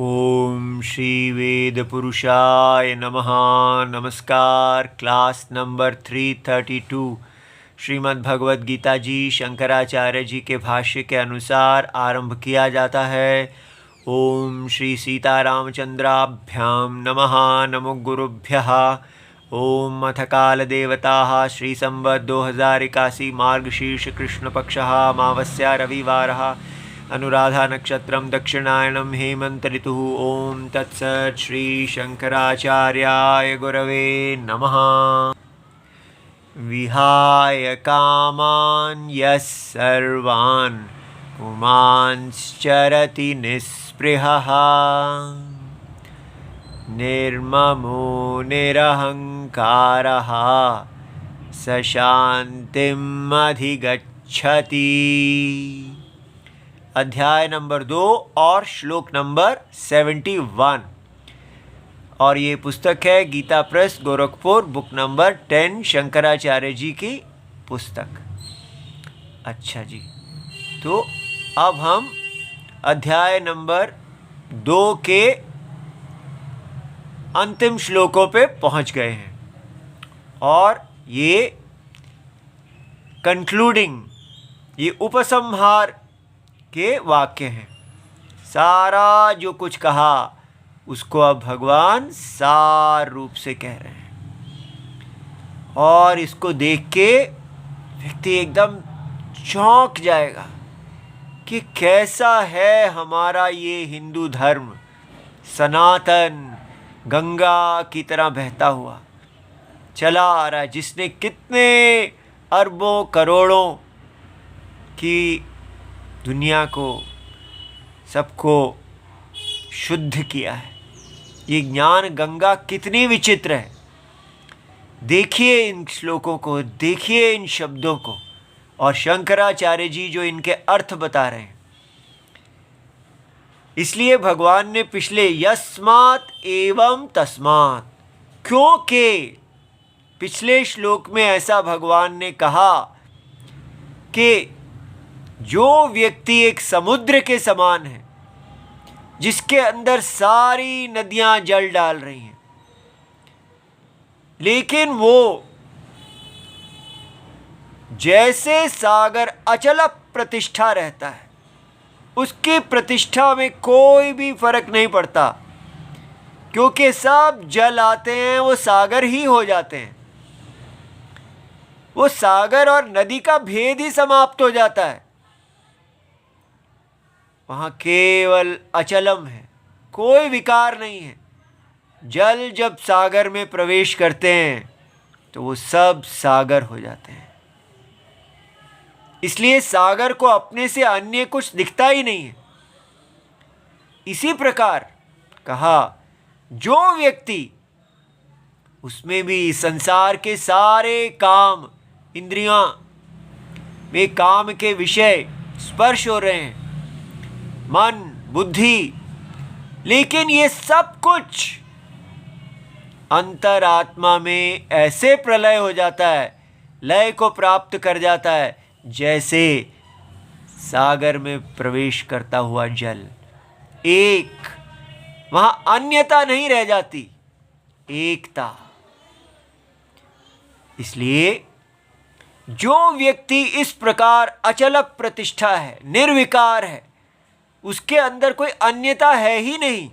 ओम श्री वेद पुरुषाय नमः। नमस्कार। क्लास नंबर 332 श्रीमद् भगवद गीता जी शंकराचार्य जी के भाष्य के अनुसार आरंभ किया जाता है। ओम श्री सीतारामचंद्राभ्याम नमः। नमो गुरुभ्यः। ओम अथ काल देवता श्री संवत् 2081 मार्गशीर्ष कृष्ण पक्षः अमावस्या रविवारः अनुराधा नक्षत्रम दक्षिणायनम हेमंत ऋतु। ओम तत्सत् श्री शंकराचार्याय गुरवे नमः। विहाय कामान् यः सर्वान् पुमांश्चरति निःस्पृहः निर्ममो निरहंकारः स शान्तिम् अधिगच्छति। अध्याय नंबर 2 और श्लोक नंबर 71। और ये पुस्तक है Gita Press Gorakhpur, book number 10, Shankaracharya ji की पुस्तक। अच्छा जी, तो अब हम अध्याय नंबर 2 के अंतिम श्लोकों पे पहुंच गए हैं और ये कंक्लूडिंग, ये उपसंहार के वाक्य हैं। सारा जो कुछ कहा उसको अब भगवान सार रूप से कह रहे हैं और इसको देख के व्यक्ति एकदम चौंक जाएगा कि कैसा है हमारा ये हिंदू धर्म, सनातन गंगा की तरह बहता हुआ चला आ रहा है, जिसने कितने अरबों करोड़ों की दुनिया को, सबको शुद्ध किया है। ये ज्ञान गंगा कितनी विचित्र है। देखिए इन श्लोकों को, देखिए इन शब्दों को, और शंकराचार्य जी जो इनके अर्थ बता रहे हैं। इसलिए भगवान ने पिछले यस्मात् एवं तस्मात्, क्योंकि पिछले श्लोक में ऐसा भगवान ने कहा कि जो व्यक्ति एक समुद्र के समान है, जिसके अंदर सारी नदियां जल डाल रही हैं, लेकिन वो जैसे सागर अचल प्रतिष्ठा रहता है, उसकी प्रतिष्ठा में कोई भी फर्क नहीं पड़ता, क्योंकि सब जल आते हैं वो सागर ही हो जाते हैं। वो सागर और नदी का भेद ही समाप्त हो जाता है। वहाँ केवल अचलम है, कोई विकार नहीं है। जल जब सागर में प्रवेश करते हैं तो वो सब सागर हो जाते हैं। इसलिए सागर को अपने से अन्य कुछ दिखता ही नहीं है। इसी प्रकार कहा, जो व्यक्ति उसमें भी संसार के सारे काम, इंद्रियां में काम के विषय स्पर्श हो रहे हैं, मन बुद्धि, लेकिन ये सब कुछ अंतरात्मा में ऐसे प्रलय हो जाता है, लय को प्राप्त कर जाता है, जैसे सागर में प्रवेश करता हुआ जल। एक, वहां अन्यता नहीं रह जाती, एकता। इसलिए जो व्यक्ति इस प्रकार अचल प्रतिष्ठा है, निर्विकार है, उसके अंदर कोई अन्यता है ही नहीं,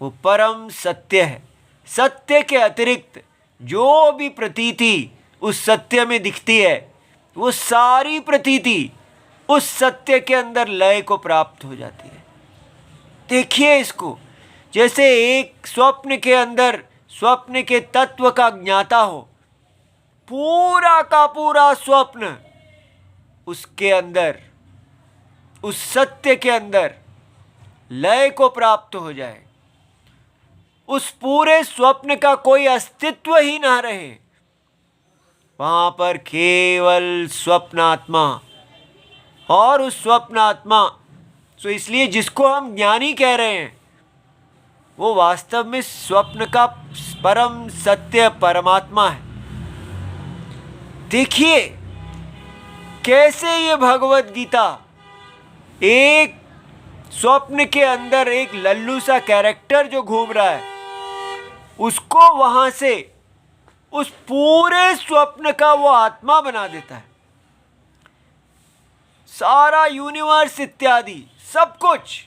वो परम सत्य है। सत्य के अतिरिक्त जो भी प्रतीति उस सत्य में दिखती है, वो सारी प्रतीति उस सत्य के अंदर लय को प्राप्त हो जाती है। देखिए इसको, जैसे एक स्वप्न के अंदर स्वप्न के तत्व का ज्ञाता हो, पूरा का पूरा स्वप्न उसके अंदर, उस सत्य के अंदर लय को प्राप्त हो जाए, उस पूरे स्वप्न का कोई अस्तित्व ही ना रहे, वहां पर केवल स्वप्नात्मा और उस स्वप्नात्मा। तो इसलिए जिसको हम ज्ञानी कह रहे हैं, वो वास्तव में स्वप्न का परम सत्य परमात्मा है। देखिए कैसे ये भगवत गीता एक स्वप्न के अंदर एक लल्लू सा कैरेक्टर जो घूम रहा है, उसको वहां से उस पूरे स्वप्न का वो आत्मा बना देता है। सारा यूनिवर्स इत्यादि सब कुछ,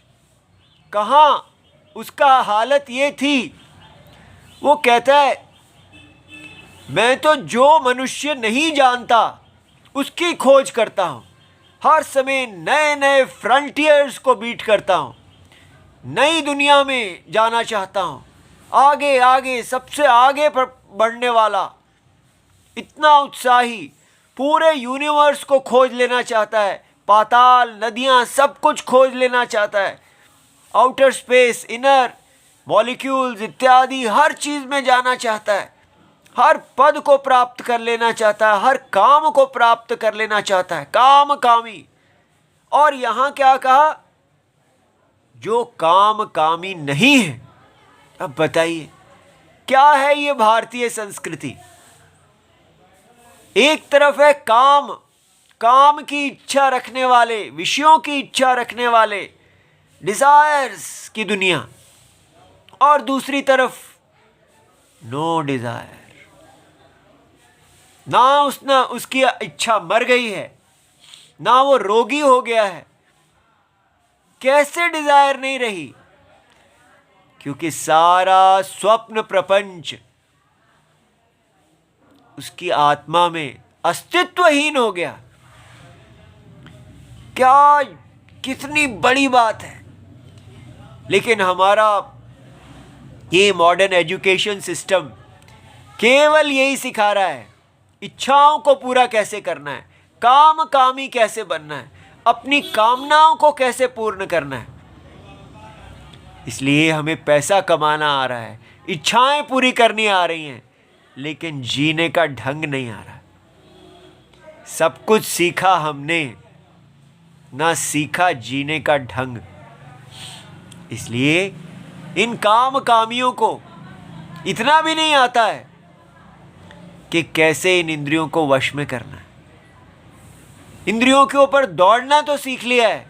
कहाँ उसका हालत ये थी, वो कहता है मैं तो जो मनुष्य नहीं जानता उसकी खोज करता हूँ, हर समय नए नए फ्रंटियर्स को बीट करता हूँ, नई दुनिया में जाना चाहता हूँ, आगे आगे सबसे आगे पर बढ़ने वाला, इतना उत्साही, पूरे यूनिवर्स को खोज लेना चाहता है, पाताल नदियाँ सब कुछ खोज लेना चाहता है, आउटर स्पेस, इनर मॉलिक्यूल्स इत्यादि हर चीज़ में जाना चाहता है, हर पद को प्राप्त कर लेना चाहता है, हर काम को प्राप्त कर लेना चाहता है, काम कामी। और यहाँ क्या कहा, जो काम कामी नहीं है। अब बताइए क्या है ये भारतीय संस्कृति। एक तरफ है काम, काम की इच्छा रखने वाले, विषयों की इच्छा रखने वाले, डिजायर्स की दुनिया, और दूसरी तरफ नो डिजायर, ना उसकी इच्छा मर गई है, ना वो रोगी हो गया है। कैसे डिजायर नहीं रही? क्योंकि सारा स्वप्न प्रपंच उसकी आत्मा में अस्तित्वहीन हो गया। क्या कितनी बड़ी बात है। लेकिन हमारा ये मॉडर्न एजुकेशन सिस्टम केवल यही सिखा रहा है, इच्छाओं को पूरा कैसे करना है, काम कामी कैसे बनना है, अपनी कामनाओं को कैसे पूर्ण करना है। इसलिए हमें पैसा कमाना आ रहा है, इच्छाएं पूरी करनी आ रही हैं, लेकिन जीने का ढंग नहीं आ रहा। सब कुछ सीखा हमने, ना सीखा जीने का ढंग। इसलिए इन काम कामियों को इतना भी नहीं आता है कि कैसे इन इंद्रियों को वश में करना है। इंद्रियों के ऊपर दौड़ना तो सीख लिया है,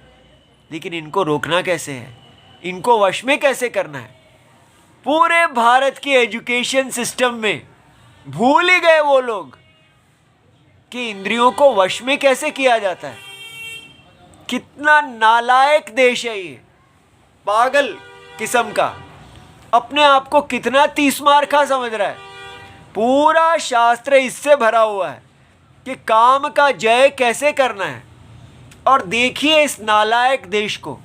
लेकिन इनको रोकना कैसे है, इनको वश में कैसे करना है। पूरे भारत के एजुकेशन सिस्टम में भूल ही गए वो लोग कि इंद्रियों को वश में कैसे किया जाता है। कितना नालायक देश है ये, पागल किस्म का, अपने आप को कितना तीसमारखा समझ रहा है। पूरा शास्त्र इससे भरा हुआ है कि काम का जय कैसे करना है। और देखिए इस नालायक देश को,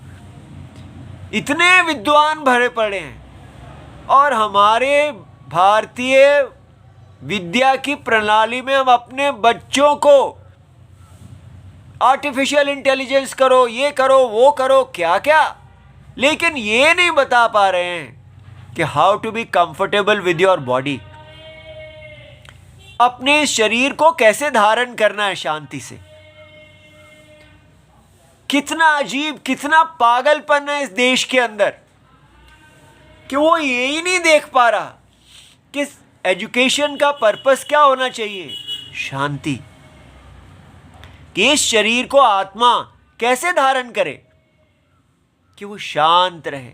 इतने विद्वान भरे पड़े हैं, और हमारे भारतीय विद्या की प्रणाली में हम अपने बच्चों को आर्टिफिशियल इंटेलिजेंस करो, ये करो, वो करो, क्या क्या, लेकिन ये नहीं बता पा रहे हैं कि how to be comfortable with your body. अपने शरीर को कैसे धारण करना है शांति से। कितना अजीब, कितना पागलपन है इस देश के अंदर कि वो ये ही नहीं देख पा रहा कि एजुकेशन का पर्पस क्या होना चाहिए, शांति। कि इस शरीर को आत्मा कैसे धारण करे कि वो शांत रहे।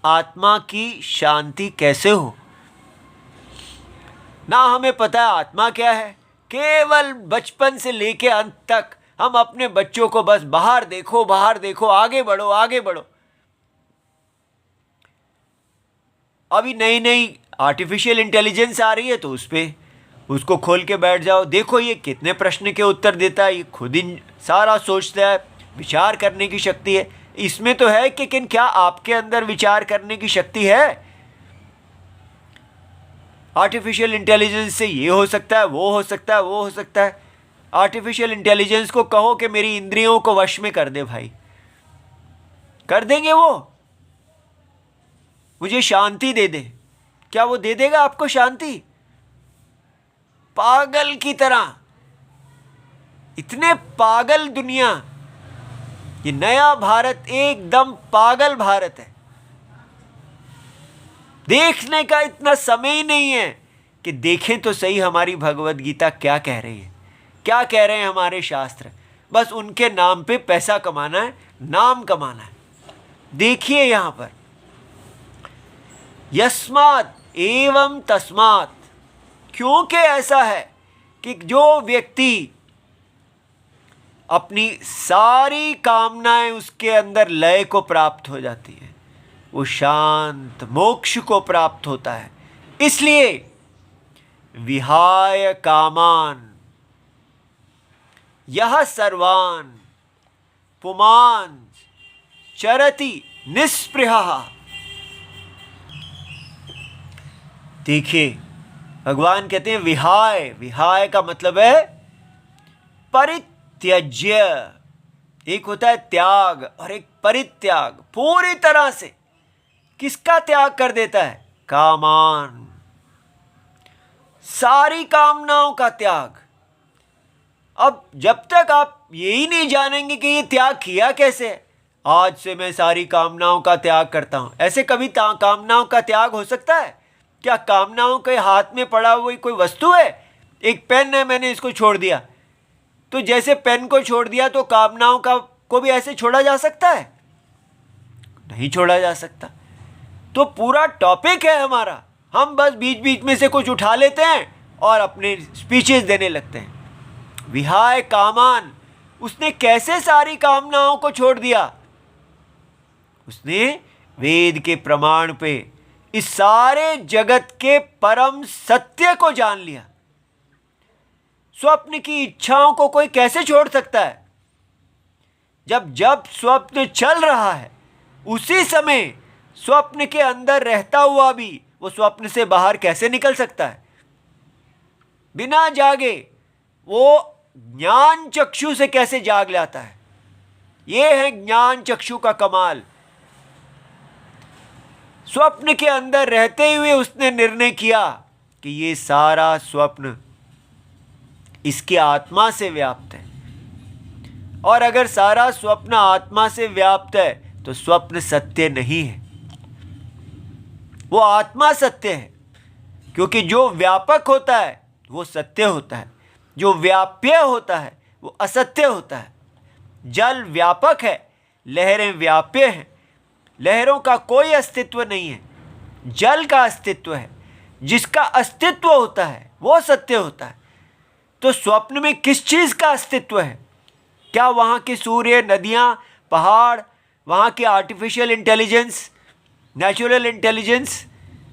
आत्मा की शांति कैसे हो, ना हमें पता है आत्मा क्या है। केवल बचपन से लेके अंत तक हम अपने बच्चों को बस बाहर देखो, बाहर देखो, आगे बढ़ो, आगे बढ़ो। अभी नई नई आर्टिफिशियल इंटेलिजेंस आ रही है तो उसको खोल के बैठ जाओ, देखो ये कितने प्रश्न के उत्तर देता है, ये खुद ही सारा सोचता है, विचार करने की शक्ति है इसमें तो है। लेकिन क्या आपके अंदर विचार करने की शक्ति है? आर्टिफिशियल इंटेलिजेंस से ये हो सकता है, वो हो सकता है, वो हो सकता है। आर्टिफिशियल इंटेलिजेंस को कहो कि मेरी इंद्रियों को वश में कर दे भाई, कर देंगे वो? मुझे शांति दे दे, क्या वो दे देगा आपको शांति? पागल की तरह, इतने पागल दुनिया। ये नया भारत एकदम पागल भारत है। देखने का इतना समय ही नहीं है कि देखें तो सही हमारी भगवत गीता क्या कह रही है, क्या कह रहे हैं हमारे शास्त्र। बस उनके नाम पे पैसा कमाना है, नाम कमाना है। देखिए यहां पर, यस्मात् एवं तस्मात्, क्योंकि ऐसा है कि जो व्यक्ति अपनी सारी कामनाएं उसके अंदर लय को प्राप्त हो जाती है, वो शांत मोक्ष को प्राप्त होता है। इसलिए विहाय कामान यह सर्वान पुमान चरति निस्पृहः। देखिए भगवान कहते हैं विहाय, विहाय का मतलब है परित्यज्य। एक होता है त्याग और एक परित्याग। पूरी तरह से किसका त्याग कर देता है? कामान, सारी कामनाओं का त्याग। अब जब तक आप यही नहीं जानेंगे कि ये त्याग किया कैसे, आज से मैं सारी कामनाओं का त्याग करता हूं, ऐसे कभी कामनाओं का त्याग हो सकता है क्या? कामनाओं के हाथ में पड़ा हुई कोई वस्तु है, एक पेन है, मैंने इसको छोड़ दिया, तो जैसे पेन को छोड़ दिया तो कामनाओं का को भी ऐसे छोड़ा जा सकता है? नहीं छोड़ा जा सकता। तो पूरा टॉपिक है हमारा, हम बस बीच बीच में से कुछ उठा लेते हैं और अपने स्पीचेस देने लगते हैं। विहाय कामान, उसने कैसे सारी कामनाओं को छोड़ दिया? उसने वेद के प्रमाण पे इस सारे जगत के परम सत्य को जान लिया। स्वप्न की इच्छाओं को कोई कैसे छोड़ सकता है? जब जब स्वप्न चल रहा है उसी समय स्वप्न के अंदर रहता हुआ भी वो स्वप्न से बाहर कैसे निकल सकता है? बिना जागे वो ज्ञान चक्षु से कैसे जाग लाता है? ये है ज्ञान चक्षु का कमाल। स्वप्न के अंदर रहते हुए उसने निर्णय किया कि ये सारा स्वप्न इसकी आत्मा से व्याप्त है, और अगर सारा स्वप्न आत्मा से व्याप्त है तो स्वप्न सत्य नहीं है, वो आत्मा सत्य है। क्योंकि जो व्यापक होता है वो सत्य होता है, जो व्याप्य होता है वो असत्य होता है। जल व्यापक है, लहरें व्याप्य हैं, लहरों का कोई अस्तित्व नहीं है, जल का अस्तित्व है। जिसका अस्तित्व होता है वो सत्य होता है। तो स्वप्न में किस चीज़ का अस्तित्व है? क्या वहाँ के सूर्य, नदियाँ, पहाड़, वहाँ की artificial intelligence, natural intelligence,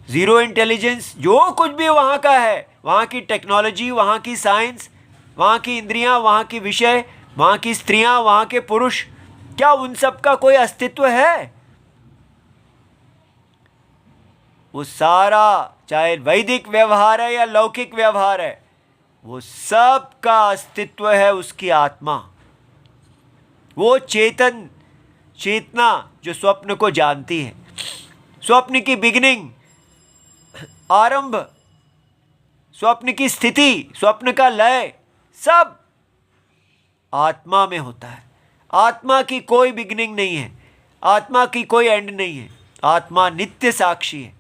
zero intelligence, जो कुछ भी वहाँ का है, वहाँ की टेक्नोलॉजी, वहाँ की साइंस, वहाँ की इंद्रियाँ, वहाँ की विषय, वहाँ की स्त्रियाँ, वहाँ के पुरुष, क्या उन सब का कोई अस्तित्व है? वो सारा, चाहे वैदिक व्यवहार है या लौकिक व्यवहार है, वो सब का अस्तित्व है उसकी आत्मा। वो चेतन, चेतना जो स्वप्न को जानती है। स्वप्न की बिगिनिंग, आरंभ, स्वप्न की स्थिति, स्वप्न का लय, सब आत्मा में होता है। आत्मा की कोई बिगिनिंग नहीं है, आत्मा की कोई एंड नहीं है। आत्मा नित्य साक्षी है।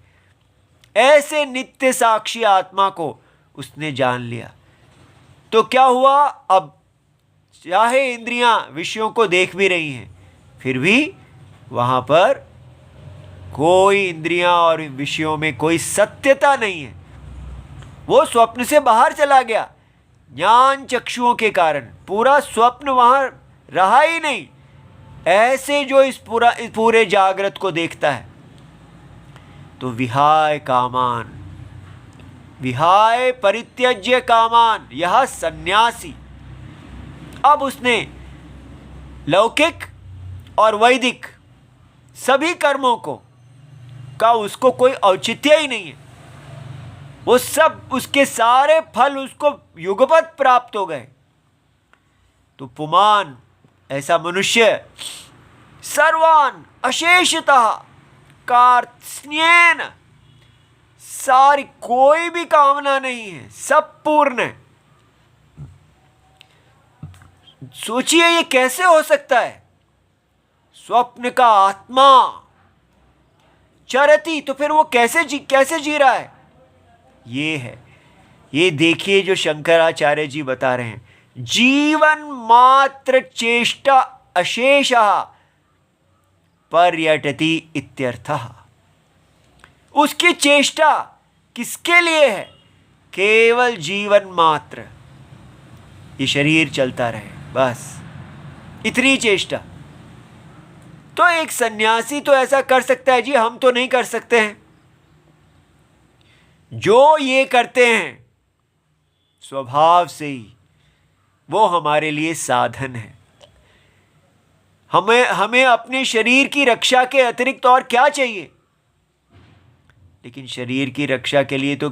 ऐसे नित्य साक्षी आत्मा को उसने जान लिया तो क्या हुआ? अब चाहे इंद्रियां विषयों को देख भी रही हैं, फिर भी वहां पर कोई इंद्रियां और विषयों में कोई सत्यता नहीं है। वो स्वप्न से बाहर चला गया ज्ञान चक्षुओं के कारण। पूरा स्वप्न वहां रहा ही नहीं। ऐसे जो इस पूरे जागृत को देखता है तो विहाय कामान, विहाय परित्यज्य कामान यह सन्यासी। अब उसने लौकिक और वैदिक सभी कर्मों को का उसको कोई औचित्य ही नहीं है। वो सब, उसके सारे फल उसको युगपत प्राप्त हो गए। तो पुमान, ऐसा मनुष्य, सर्वान अशेषतः कार्त्स्न्येन, सारी कोई भी कामना नहीं है, सब पूर्ण है। सोचिए ये कैसे हो सकता है? स्वप्न का आत्मा चरती, तो फिर वो कैसे जी रहा है? ये है, ये देखिए जो शंकराचार्य जी बता रहे हैं, जीवन मात्र चेष्टा अशेषः पर्यटति इत्यर्थः। उसकी चेष्टा किसके लिए है? केवल जीवन मात्र, ये शरीर चलता रहे, बस इतनी चेष्टा। तो एक सन्यासी तो ऐसा कर सकता है जी, हम तो नहीं कर सकते हैं। जो ये करते हैं स्वभाव से ही वो हमारे लिए साधन है। हमें अपने शरीर की रक्षा के अतिरिक्त और क्या चाहिए? लेकिन शरीर की रक्षा के लिए तो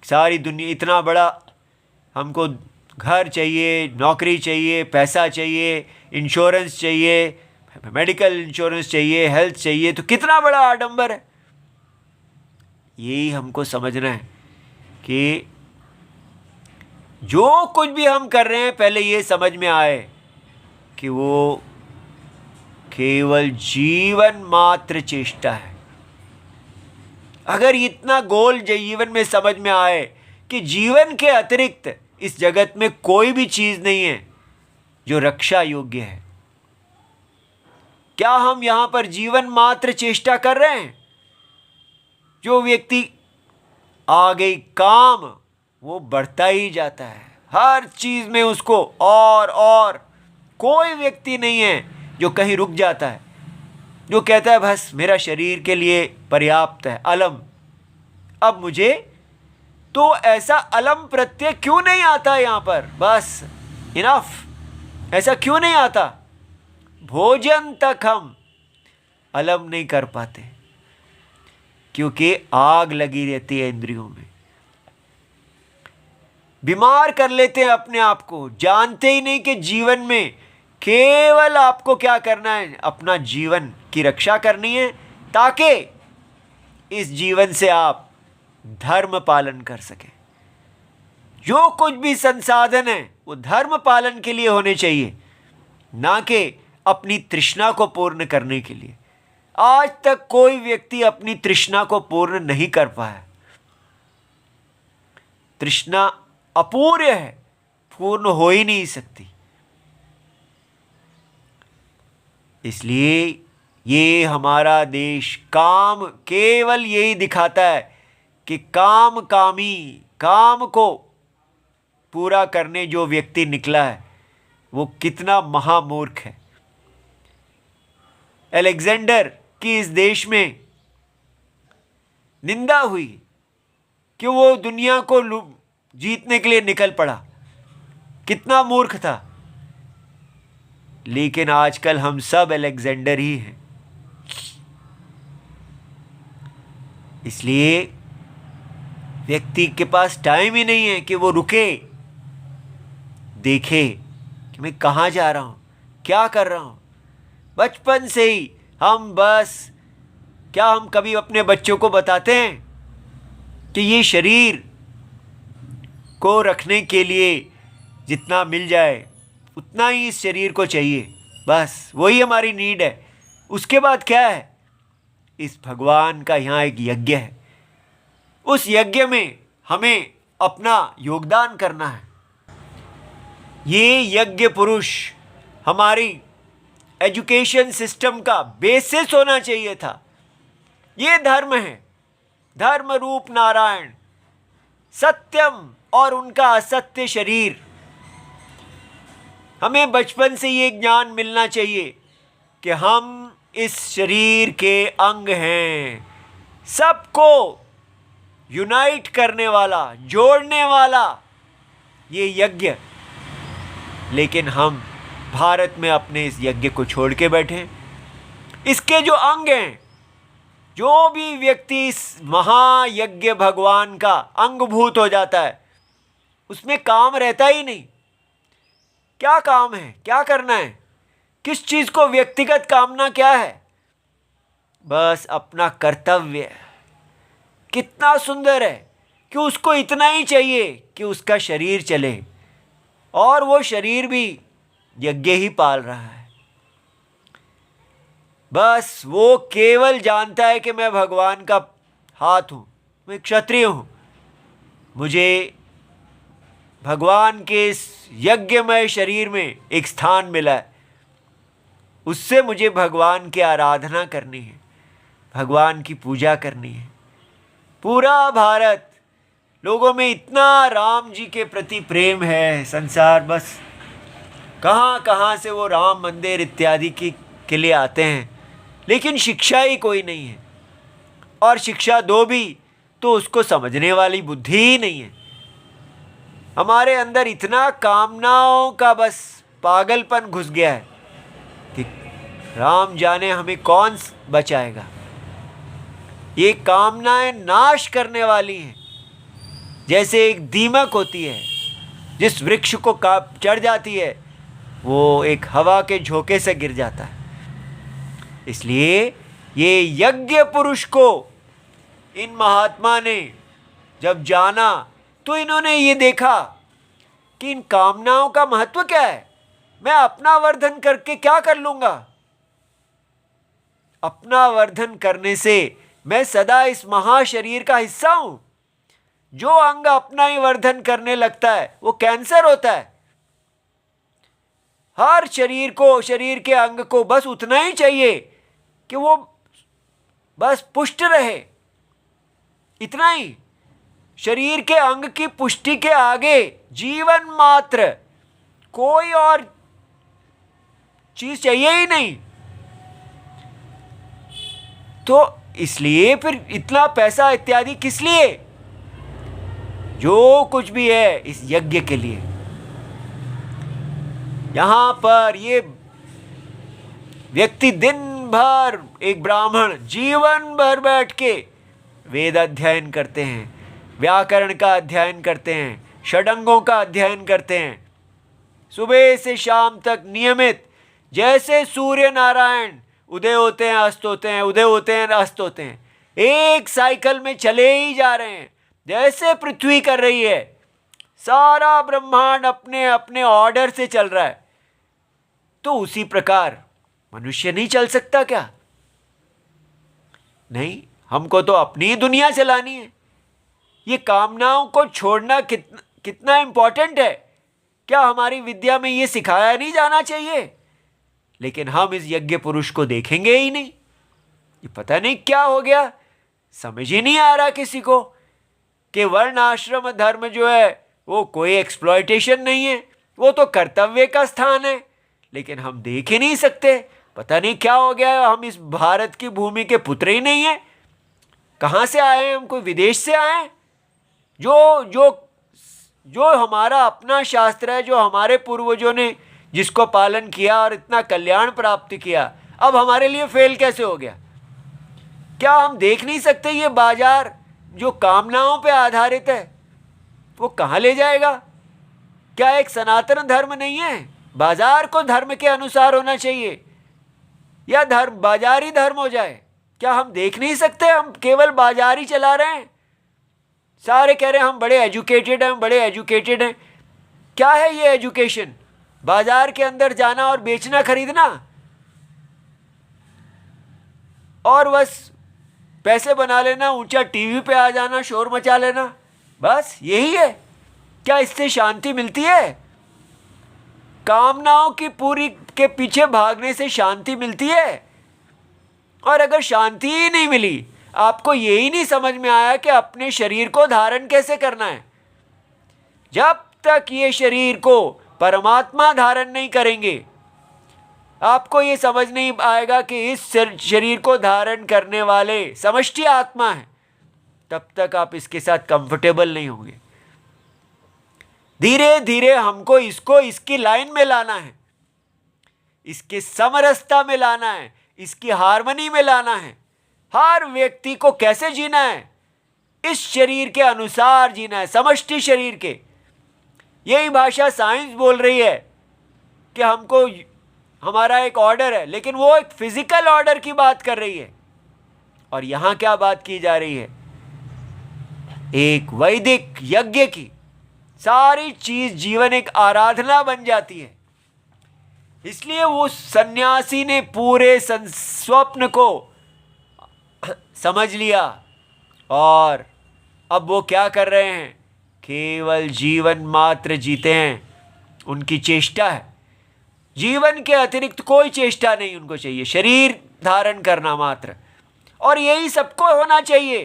सारी दुनिया, इतना बड़ा हमको घर चाहिए, नौकरी चाहिए, पैसा चाहिए, इंश्योरेंस चाहिए, मेडिकल इंश्योरेंस चाहिए, हेल्थ चाहिए, तो कितना बड़ा आडंबर है। यही हमको समझना है कि जो कुछ भी हम कर रहे हैं पहले ये समझ में आए कि वो केवल जीवन मात्र चेष्टा है। अगर इतना गोल जीवन में समझ में आए कि जीवन के अतिरिक्त इस जगत में कोई भी चीज नहीं है जो रक्षा योग्य है, क्या हम यहां पर जीवन मात्र चेष्टा कर रहे हैं? जो व्यक्ति आ गई काम, वो बढ़ता ही जाता है हर चीज में उसको, और कोई व्यक्ति नहीं है जो कहीं रुक जाता है, जो कहता है बस मेरा शरीर के लिए पर्याप्त है, अलम अब मुझे। तो ऐसा अलम प्रत्यय क्यों नहीं आता यहां पर? बस इनफ, ऐसा क्यों नहीं आता? भोजन तक हम अलम नहीं कर पाते क्योंकि आग लगी रहती है इंद्रियों में। बीमार कर लेते हैं अपने आप को, जानते ही नहीं कि जीवन में केवल आपको क्या करना है, अपना जीवन की रक्षा करनी है ताकि इस जीवन से आप धर्म पालन कर सकें। जो कुछ भी संसाधन है वो धर्म पालन के लिए होने चाहिए, ना कि अपनी तृष्णा को पूर्ण करने के लिए। आज तक कोई व्यक्ति अपनी तृष्णा को पूर्ण नहीं कर पाया। तृष्णा अपूर्य है, पूर्ण हो ही नहीं सकती। इसलिए ये हमारा देश काम केवल यही दिखाता है कि कामी, काम को पूरा करने जो व्यक्ति निकला है वो कितना महामूर्ख है। अलेक्जेंडर की इस देश में निंदा हुई कि वो दुनिया को जीतने के लिए निकल पड़ा, कितना मूर्ख था। लेकिन आजकल हम सब अलेक्जेंडर ही हैं। इसलिए व्यक्ति के पास टाइम ही नहीं है कि वो रुके, देखे कि मैं कहाँ जा रहा हूँ, क्या कर रहा हूँ। बचपन से ही हम बस, क्या हम कभी अपने बच्चों को बताते हैं कि ये शरीर को रखने के लिए जितना मिल जाए उतना ही इस शरीर को चाहिए, बस वही हमारी नीड है। उसके बाद क्या है? इस भगवान का यहाँ एक यज्ञ है, उस यज्ञ में हमें अपना योगदान करना है। ये यज्ञ पुरुष हमारी एजुकेशन सिस्टम का बेसिस होना चाहिए था। ये धर्म है, धर्म रूप नारायण, सत्यम और उनका असत्य शरीर। हमें बचपन से ये ज्ञान मिलना चाहिए कि हम इस शरीर के अंग हैं, सबको यूनाइट करने वाला, जोड़ने वाला ये यज्ञ। लेकिन हम भारत में अपने इस यज्ञ को छोड़ के बैठे। इसके जो अंग हैं, जो भी व्यक्ति इस महायज्ञ भगवान का अंगभूत हो जाता है, उसमें काम रहता ही नहीं। क्या काम है, क्या करना है, किस चीज को व्यक्तिगत कामना क्या है? बस अपना कर्तव्य। कितना सुंदर है कि उसको इतना ही चाहिए कि उसका शरीर चले, और वो शरीर भी यज्ञ ही पाल रहा है। बस वो केवल जानता है कि मैं भगवान का हाथ हूं, मैं क्षत्रिय हूं, मुझे भगवान के इस यज्ञमय शरीर में एक स्थान मिला है। उससे मुझे भगवान की आराधना करनी है, भगवान की पूजा करनी है। पूरा भारत, लोगों में इतना राम जी के प्रति प्रेम है, संसार बस कहाँ कहाँ से वो राम मंदिर इत्यादि के लिए आते हैं, लेकिन शिक्षा ही कोई नहीं है। और शिक्षा दो भी तो उसको समझने वाली बुद्धि ही नहीं है। हमारे अंदर इतना कामनाओं का बस पागलपन घुस गया है कि राम जाने हमें कौन बचाएगा। ये कामनाएं नाश करने वाली हैं। जैसे एक दीमक होती है, जिस वृक्ष को काट चढ़ जाती है वो एक हवा के झोंके से गिर जाता है। इसलिए ये यज्ञ पुरुष को इन महात्मा ने जब जाना तो इन्होंने ये देखा कि इन कामनाओं का महत्व क्या है। मैं अपना वर्धन करके क्या कर लूंगा? अपना वर्धन करने से मैं सदा इस महाशरीर का हिस्सा हूं। जो अंग अपना ही वर्धन करने लगता है वो कैंसर होता है। हर शरीर के अंग को बस उतना ही चाहिए कि वो बस पुष्ट रहे, इतना ही। शरीर के अंग की पुष्टि के आगे जीवन मात्र कोई और चीज चाहिए ही नहीं। तो इसलिए फिर इतना पैसा इत्यादि किस लिए? जो कुछ भी है इस यज्ञ के लिए। यहां पर ये व्यक्ति दिन भर, एक ब्राह्मण जीवन भर बैठ के वेद अध्ययन करते हैं, व्याकरण का अध्ययन करते हैं, षडंगों का अध्ययन करते हैं, सुबह से शाम तक नियमित। जैसे सूर्य नारायण उदय होते हैं अस्त होते हैं, उदय होते हैं अस्त होते हैं, एक साइकिल में चले ही जा रहे हैं। जैसे पृथ्वी कर रही है, सारा ब्रह्मांड अपने अपने ऑर्डर से चल रहा है। तो उसी प्रकार मनुष्य नहीं चल सकता क्या? नहीं, हमको तो अपनी दुनिया चलानी है। ये कामनाओं को छोड़ना कितना इंपॉर्टेंट है। क्या हमारी विद्या में ये सिखाया नहीं जाना चाहिए? लेकिन हम इस यज्ञ पुरुष को देखेंगे ही नहीं। ये पता नहीं क्या हो गया, समझ ही नहीं आ रहा किसी को कि वर्ण आश्रम धर्म जो है वो कोई एक्सप्लॉयटेशन नहीं है, वो तो कर्तव्य का स्थान है। लेकिन हम देख ही नहीं सकते, पता नहीं क्या हो गया है। हम इस भारत की भूमि के पुत्र ही नहीं है। कहाँ से आए हैं हम? कोई विदेश से आए हैं? जो जो जो हमारा अपना शास्त्र है, जो हमारे पूर्वजों ने जिसको पालन किया और इतना कल्याण प्राप्त किया, अब हमारे लिए फेल कैसे हो गया? क्या हम देख नहीं सकते ये बाजार जो कामनाओं पे आधारित है वो कहाँ ले जाएगा? क्या एक सनातन धर्म नहीं है? बाजार को धर्म के अनुसार होना चाहिए या धर्म बाजारी धर्म हो जाए? क्या हम देख नहीं सकते? हम केवल बाजार ही चला रहे हैं। सारे कह रहे हैं हम बड़े एजुकेटेड हैं, हम बड़े एजुकेटेड हैं। क्या है ये एजुकेशन? बाजार के अंदर जाना और बेचना खरीदना और बस पैसे बना लेना, ऊंचा टीवी पे आ जाना, शोर मचा लेना, बस यही है? क्या इससे शांति मिलती है? कामनाओं की पूरी के पीछे भागने से शांति मिलती है? और अगर शांति ही नहीं मिली, आपको यही नहीं समझ में आया कि अपने शरीर को धारण कैसे करना है, जब तक ये शरीर को परमात्मा धारण नहीं करेंगे, आपको ये समझ नहीं आएगा कि इस शरीर को धारण करने वाले समष्टि आत्मा है, तब तक आप इसके साथ कंफर्टेबल नहीं होंगे। धीरे धीरे हमको इसको इसकी लाइन में लाना है, इसके समरसता में लाना है, इसकी हार्मनी में लाना है। हर व्यक्ति को कैसे जीना है? इस शरीर के अनुसार जीना है, समष्टि शरीर के। यही भाषा साइंस बोल रही है कि हमको हमारा एक ऑर्डर है, लेकिन वो एक फिजिकल ऑर्डर की बात कर रही है। और यहां क्या बात की जा रही है? एक वैदिक यज्ञ की। सारी चीज जीवन एक आराधना बन जाती है। इसलिए वो सन्यासी ने पूरे स्वप्न को समझ लिया और अब वो क्या कर रहे हैं? केवल जीवन मात्र जीते हैं। उनकी चेष्टा है जीवन के अतिरिक्त कोई चेष्टा नहीं उनको चाहिए, शरीर धारण करना मात्र। और यही सबको होना चाहिए।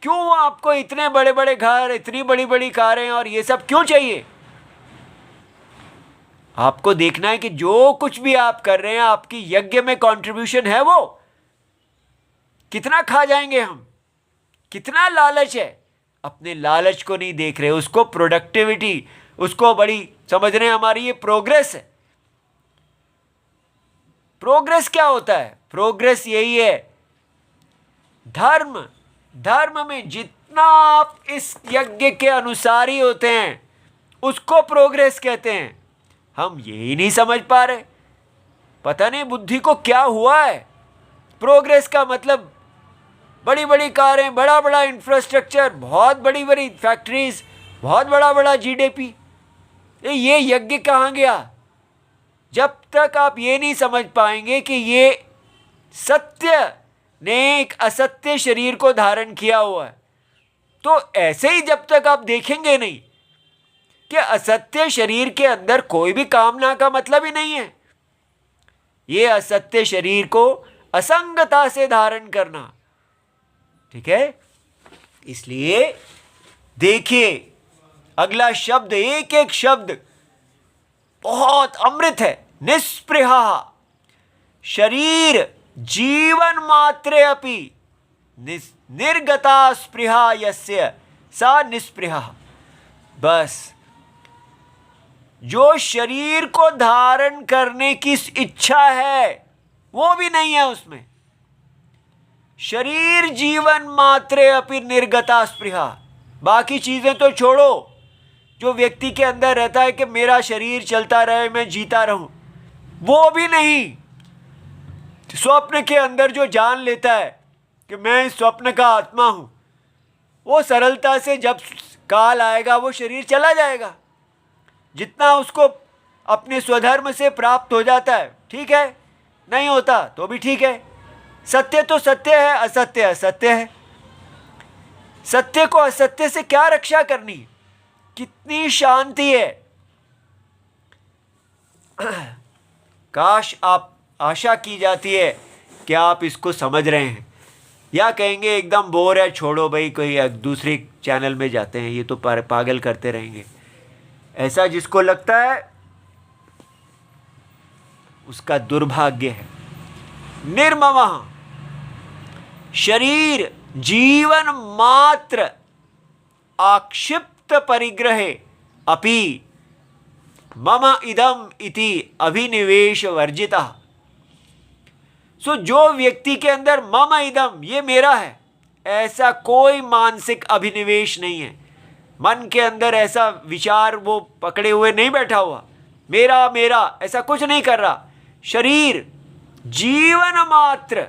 क्यों आपको इतने बड़े बड़े घर, इतनी बड़ी बड़ी कारें और ये सब क्यों चाहिए? आपको देखना है कि जो कुछ भी आप कर रहे हैं, आपकी यज्ञ में कंट्रीब्यूशन है, वो कितना खा जाएंगे हम, कितना लालच है। अपने लालच को नहीं देख रहे, उसको प्रोडक्टिविटी, उसको बड़ी समझ रहे हैं हमारी ये प्रोग्रेस है। प्रोग्रेस क्या होता है? प्रोग्रेस यही है, धर्म। धर्म में जितना आप इस यज्ञ के अनुसारी होते हैं उसको प्रोग्रेस कहते हैं। हम यही नहीं समझ पा रहे, पता नहीं बुद्धि को क्या हुआ है। प्रोग्रेस का मतलब बड़ी बड़ी कारें, बड़ा बड़ा इंफ्रास्ट्रक्चर, बहुत बड़ी बड़ी फैक्ट्रीज, बहुत बड़ा बड़ा जीडीपी। ये यज्ञ कहाँ गया? जब तक आप ये नहीं समझ पाएंगे कि ये सत्य ने एक असत्य शरीर को धारण किया हुआ है, तो ऐसे ही जब तक आप देखेंगे नहीं कि असत्य शरीर के अंदर कोई भी कामना का मतलब ही नहीं है। ये असत्य शरीर को असंगता से धारण करना, ठीक है। इसलिए देखिए अगला शब्द, एक एक शब्द बहुत अमृत है। निस्पृहा, शरीर जीवन मात्रे अपि निर्गता स्पृहा यस्य सा निस्पृहा। बस जो शरीर को धारण करने की इच्छा है वो भी नहीं है उसमें। शरीर जीवन मात्रे अपि निर्गता स्पृहा। बाकी चीजें तो छोड़ो, जो व्यक्ति के अंदर रहता है कि मेरा शरीर चलता रहे, मैं जीता रहूं, वो भी नहीं। स्वप्न के अंदर जो जान लेता है कि मैं स्वप्न का आत्मा हूं, वो सरलता से जब काल आएगा वो शरीर चला जाएगा। जितना उसको अपने स्वधर्म से प्राप्त हो जाता है ठीक है, नहीं होता तो भी ठीक है। सत्य तो सत्य है, असत्य असत्य है। सत्य को असत्य से क्या रक्षा करनी? कितनी शांति है। काश आप, आशा की जाती है कि आप इसको समझ रहे हैं, या कहेंगे एकदम बोर है, छोड़ो भाई, कोई दूसरे चैनल में जाते हैं, ये तो पागल करते रहेंगे। ऐसा जिसको लगता है उसका दुर्भाग्य है। निर्ममः, शरीर जीवन मात्र आक्षिप्त परिग्रहे अपि मम इदम इति अभिनिवेश वर्जितः। सो जो व्यक्ति के अंदर मम इदम, ये मेरा है, ऐसा कोई मानसिक अभिनिवेश नहीं है। मन के अंदर ऐसा विचार वो पकड़े हुए नहीं बैठा हुआ, मेरा मेरा, ऐसा कुछ नहीं कर रहा। शरीर जीवन मात्र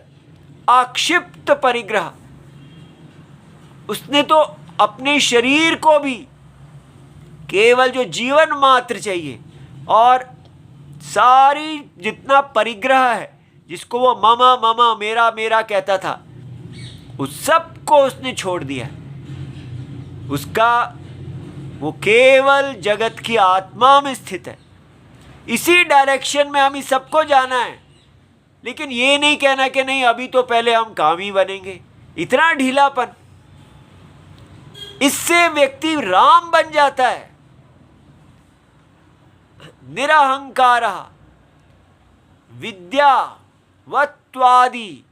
आक्षिप्त परिग्रह, उसने तो अपने शरीर को भी केवल जो जीवन मात्र चाहिए, और सारी जितना परिग्रह है जिसको वो ममा ममा मेरा मेरा कहता था, उस सब को उसने छोड़ दिया। उसका वो केवल जगत की आत्मा में स्थित है। इसी डायरेक्शन में हमें सबको जाना है, लेकिन ये नहीं कहना कि नहीं अभी तो पहले हम कामी बनेंगे। इतना ढीलापन, इससे व्यक्ति राम बन जाता है। निरहंकार विद्या वत्वादि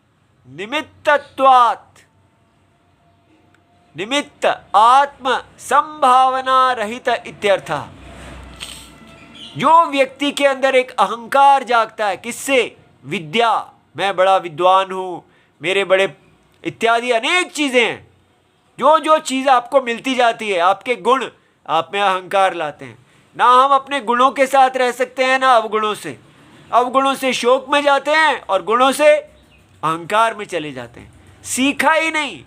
निमित्तत्वात्, निमित्त आत्म संभावना रहित इत्यर्थः। जो व्यक्ति के अंदर एक अहंकार जागता है, किससे? विद्या, मैं बड़ा विद्वान हूं, मेरे बड़े इत्यादि अनेक चीजें हैं। जो जो चीज़ आपको मिलती जाती है, आपके गुण आप में अहंकार लाते हैं। ना हम अपने गुणों के साथ रह सकते हैं, ना अवगुणों से। अवगुणों से शोक में जाते हैं और गुणों से अहंकार में चले जाते हैं। सीखा ही नहीं,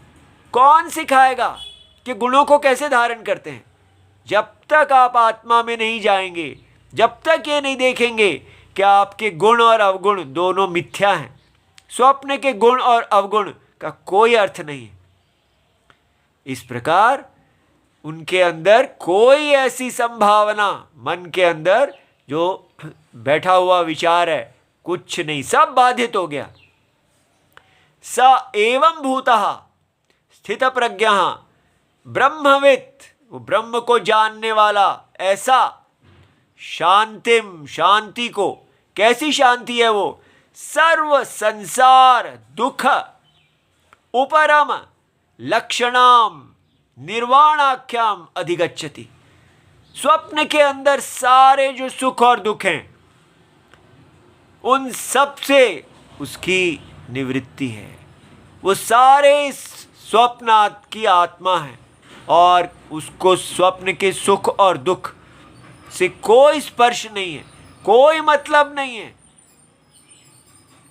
कौन सिखाएगा कि गुणों को कैसे धारण करते हैं? जब तक आप आत्मा में नहीं जाएंगे, जब तक ये नहीं देखेंगे कि आपके गुण और अवगुण दोनों मिथ्या हैं, स्वप्न के गुण और अवगुण का कोई अर्थ नहीं है। इस प्रकार उनके अंदर कोई ऐसी संभावना मन के अंदर जो बैठा हुआ विचार है, कुछ नहीं, सब बाधित हो गया। स एवं भूतः स्थित प्रज्ञ ब्रह्मवित्, वो ब्रह्म को जानने वाला ऐसा, शांतिम, शांति को, कैसी शांति है वो, सर्व संसार दुख उपरम लक्षणाम निर्वाणाख्याम अधिगच्छति। स्वप्न के अंदर सारे जो सुख और दुख हैं उन सब से उसकी निवृत्ति है। वो सारे स्वप्न की आत्मा है और उसको स्वप्न के सुख और दुख से कोई स्पर्श नहीं है, कोई मतलब नहीं है।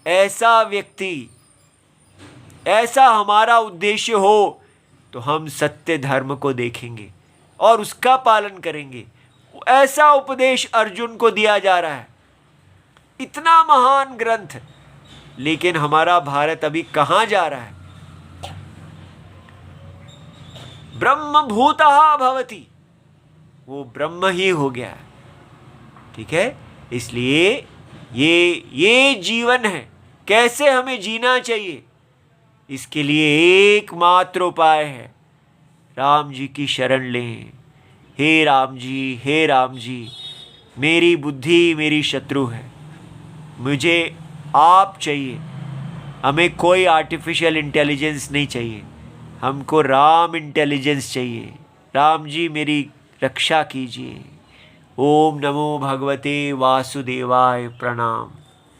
ऐसा व्यक्ति, ऐसा हमारा उद्देश्य हो तो हम सत्य धर्म को देखेंगे और उसका पालन करेंगे। ऐसा उपदेश अर्जुन को दिया जा रहा है, इतना महान ग्रंथ, लेकिन हमारा भारत अभी कहाँ जा रहा है। ब्रह्म भूतः भवति, वो ब्रह्म ही हो गया है। ठीक है, इसलिए ये जीवन है, कैसे हमें जीना चाहिए, इसके लिए एकमात्र उपाय है, राम जी की शरण लें। हे राम जी, हे राम जी, मेरी बुद्धि मेरी शत्रु है, मुझे आप चाहिए। हमें कोई आर्टिफिशियल इंटेलिजेंस नहीं चाहिए, हमको राम इंटेलिजेंस चाहिए। राम जी मेरी रक्षा कीजिए। ओम नमो भगवते वासुदेवाय, प्रणाम।